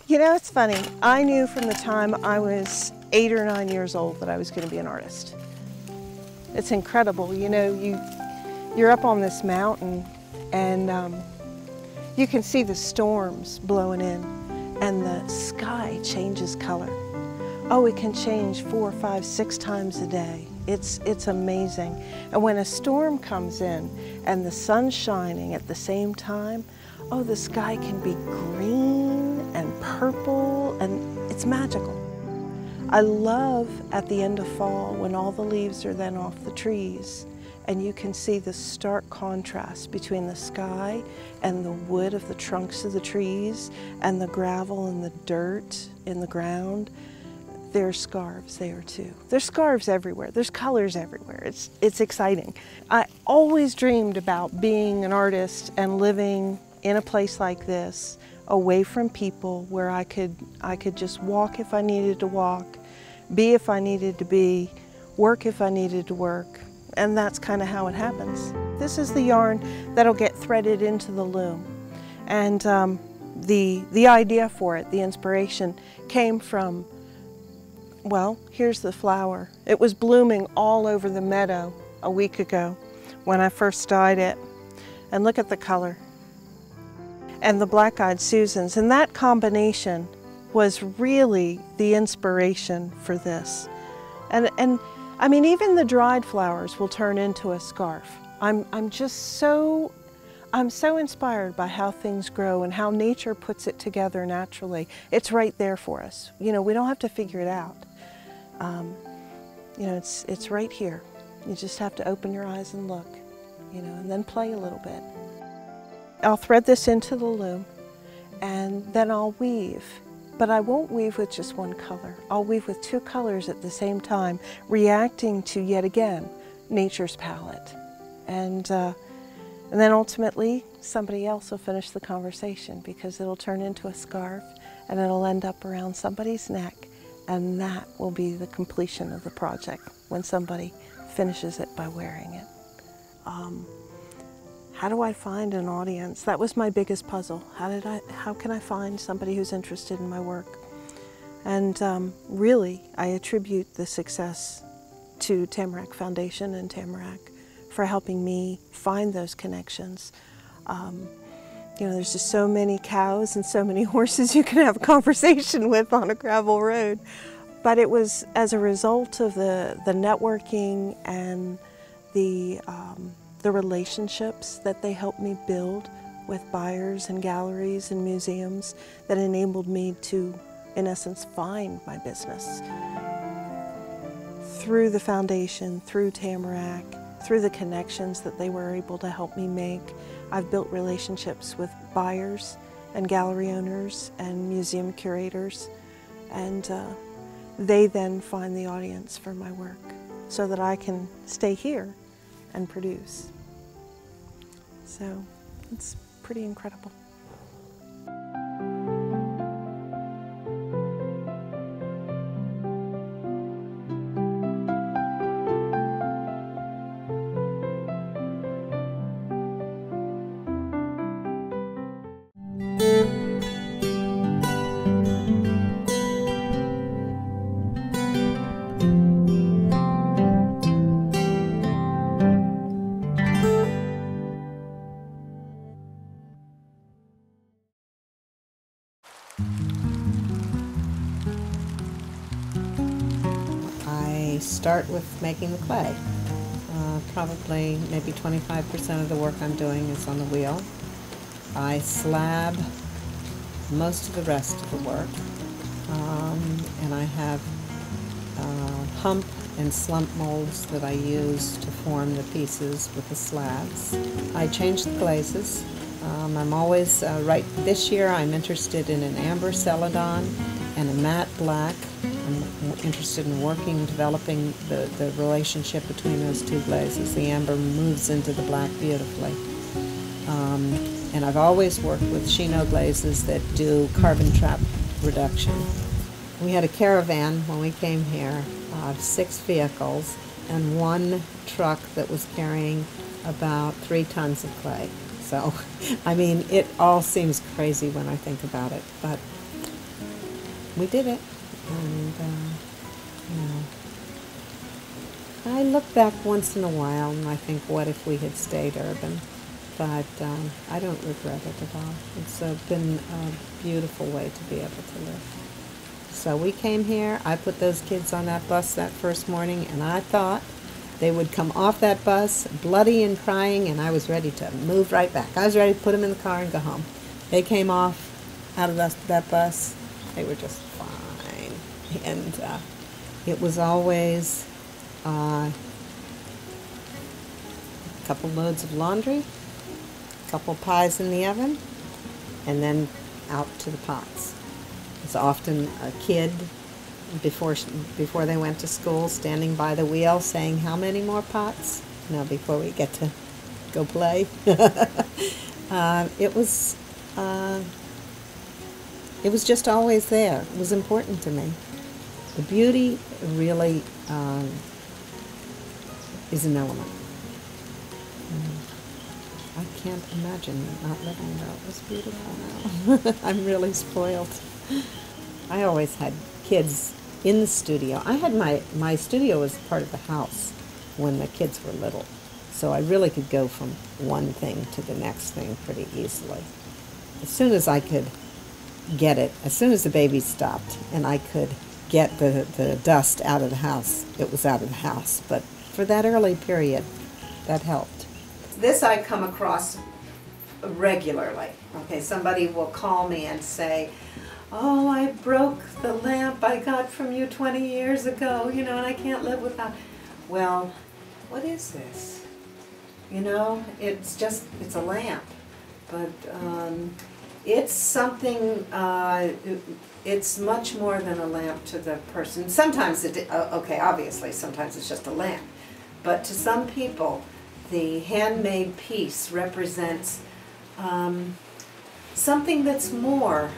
You know, it's funny. I knew from the time I was 8 or 9 years old that I was going to be an artist. It's incredible. You know, you're up on this mountain and you can see the storms blowing in and the sky changes color. Oh, it can change 4, 5, 6 times a day. It's amazing. And when a storm comes in and the sun's shining at the same time, oh, the sky can be green and purple, and it's magical. I love at the end of fall when all the leaves are then off the trees and you can see the stark contrast between the sky and the wood of the trunks of the trees and the gravel and the dirt in the ground. There's scarves there too. There's scarves everywhere. There's colors everywhere. It's exciting. I always dreamed about being an artist and living in a place like this, away from people, where I could just walk if I needed to walk, be if I needed to be, work if I needed to work, and that's kind of how it happens. This is the yarn that'll get threaded into the loom, and the idea for it, the inspiration, came from, well, here's the flower. It was blooming all over the meadow a week ago when I first dyed it, and look at the color. And the black-eyed Susans, and that combination was really the inspiration for this. And I mean, even the dried flowers will turn into a scarf. I'm so inspired by how things grow and how nature puts it together naturally. It's right there for us. You know, we don't have to figure it out. You know, it's right here. You just have to open your eyes and look, you know, and then play a little bit. I'll thread this into the loom and then I'll weave, but I won't weave with just one color. I'll weave with 2 colors at the same time, reacting to, yet again, nature's palette. And then ultimately somebody else will finish the conversation because it'll turn into a scarf and it'll end up around somebody's neck, and that will be the completion of the project when somebody finishes it by wearing it. How do I find an audience? That was my biggest puzzle. How can I find somebody who's interested in my work? And really, I attribute the success to Tamarack Foundation and Tamarack for helping me find those connections. You know, there's just so many cows and so many horses you can have a conversation with on a gravel road. But it was as a result of the networking and the relationships that they helped me build with buyers and galleries and museums that enabled me to, in essence, find my business. Through the foundation, through Tamarack, through the connections that they were able to help me make, I've built relationships with buyers and gallery owners and museum curators, and they then find the audience for my work so that I can stay here and produce. So it's pretty incredible. I start with making the clay. Probably maybe 25% of the work I'm doing is on the wheel. I slab most of the rest of the work, and I have hump and slump molds that I use to form the pieces with the slabs. I change the glazes. I'm always, right this year I'm interested in an amber celadon and a matte black. I'm interested in developing the relationship between those 2 glazes. The amber moves into the black beautifully. And I've always worked with chino glazes that do carbon trap reduction. We had a caravan when we came here, 6 vehicles, and 1 truck that was carrying about 3 tons of clay. So, I mean, it all seems crazy when I think about it, but we did it. And, you know, I look back once in a while and I think, what if we had stayed urban? But I don't regret it at all. It's been a beautiful way to be able to live. So we came here, I put those kids on that bus that first morning, and I thought they would come off that bus bloody and crying, and I was ready to move right back. I was ready to put them in the car and go home. They came off out of that bus, they were just fine. And it was always a couple loads of laundry, a couple pies in the oven, and then out to the pots. It's often a kid before they went to school standing by the wheel saying, "How many more pots?" No, before we get to go play. It was just always there. It was important to me. The beauty really is an element. I can't imagine not living there. It was beautiful now. I'm really spoiled. I always had kids in the studio. I had my studio was part of the house when the kids were little. So I really could go from one thing to the next thing pretty easily. As soon as I could get it, as soon as the baby stopped and I could get the dust out of the house, it was out of the house. But for that early period, that helped. This I come across regularly. Okay, somebody will call me and say, "Oh, I broke the lamp I got from you 20 years ago, you know, and I can't live without." Well, what is this? You know, it's a lamp, but it's something, it's much more than a lamp to the person. Sometimes okay, obviously, sometimes it's just a lamp, but to some people, the handmade piece represents something that's more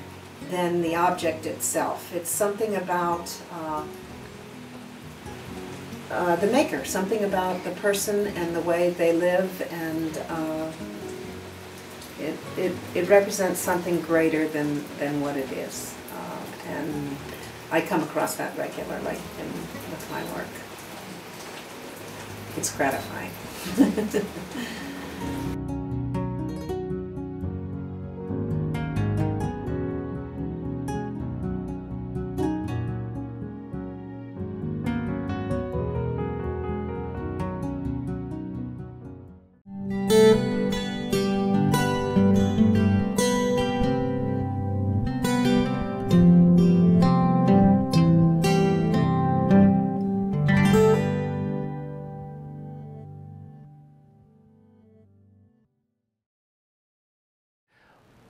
than the object itself. It's something about the maker, something about the person and the way they live, and it represents something greater than what it is. And I come across that regularly with my work. It's gratifying.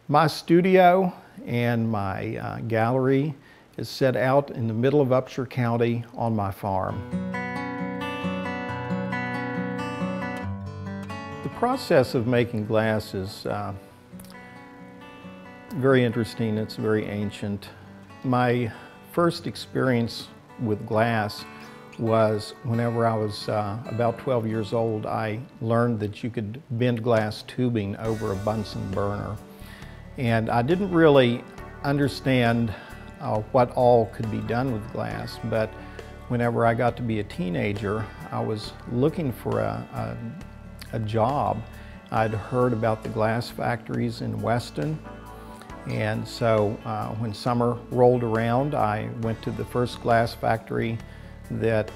My studio and my gallery is set out in the middle of Upshur County on my farm. The process of making glass is very interesting. It's very ancient. My first experience with glass was whenever I was about 12 years old. I learned that you could bend glass tubing over a Bunsen burner. And I didn't really understand what all could be done with glass, but whenever I got to be a teenager, I was looking for a job. I'd heard about the glass factories in Weston, and so when summer rolled around, I went to the first glass factory that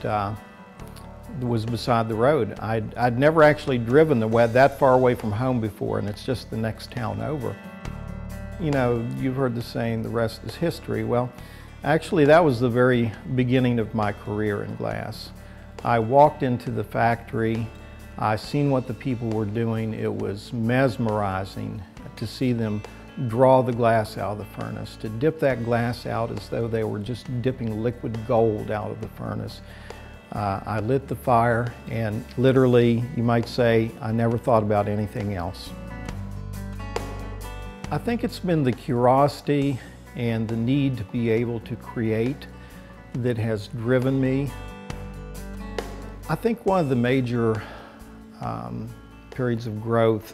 was beside the road. I'd never actually driven that far away from home before, and it's just the next town over. You know, you've heard the saying, the rest is history. Well, actually that was the very beginning of my career in glass. I walked into the factory, I seen what the people were doing. It was mesmerizing to see them draw the glass out of the furnace, to dip that glass out as though they were just dipping liquid gold out of the furnace. I lit the fire, and literally, you might say, I never thought about anything else. I think it's been the curiosity and the need to be able to create that has driven me. I think one of the major periods of growth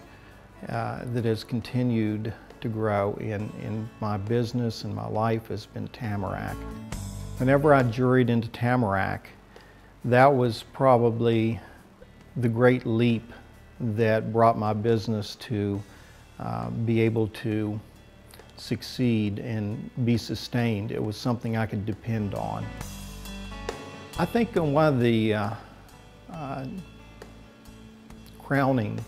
that has continued to grow in my business and my life has been Tamarack. Whenever I juried into Tamarack, that was probably the great leap that brought my business to be able to succeed and be sustained. It was something I could depend on. I think one of the crowning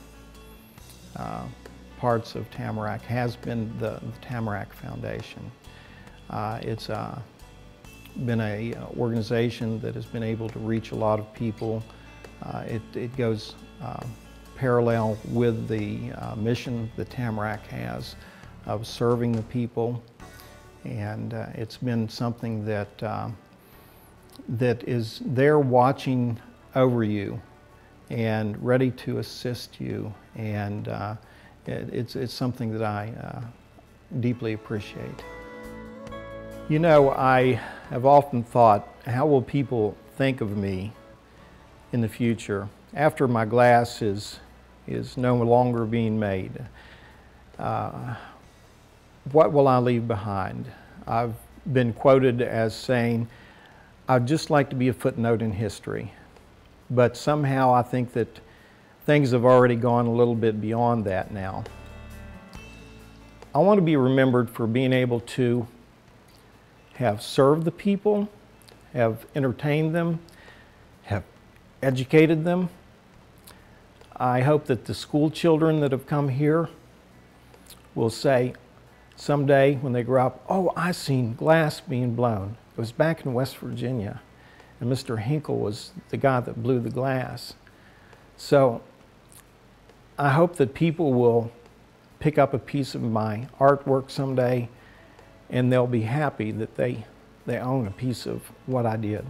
parts of Tamarack has been the Tamarack Foundation. It's been an organization that has been able to reach a lot of people. It goes parallel with the mission that Tamarack has of serving the people, and it's been something that that is there watching over you and ready to assist you, and it's something that I deeply appreciate. You know, I have often thought, how will people think of me in the future after my glass is no longer being made? What will I leave behind? I've been quoted as saying, I'd just like to be a footnote in history. But somehow I think that things have already gone a little bit beyond that now. I want to be remembered for being able to have served the people, have entertained them, have educated them. I hope that the school children that have come here will say someday when they grow up, oh, I seen glass being blown. It was back in West Virginia, and Mr. Hinkle was the guy that blew the glass. So I hope that people will pick up a piece of my artwork someday, and they'll be happy that they own a piece of what I did.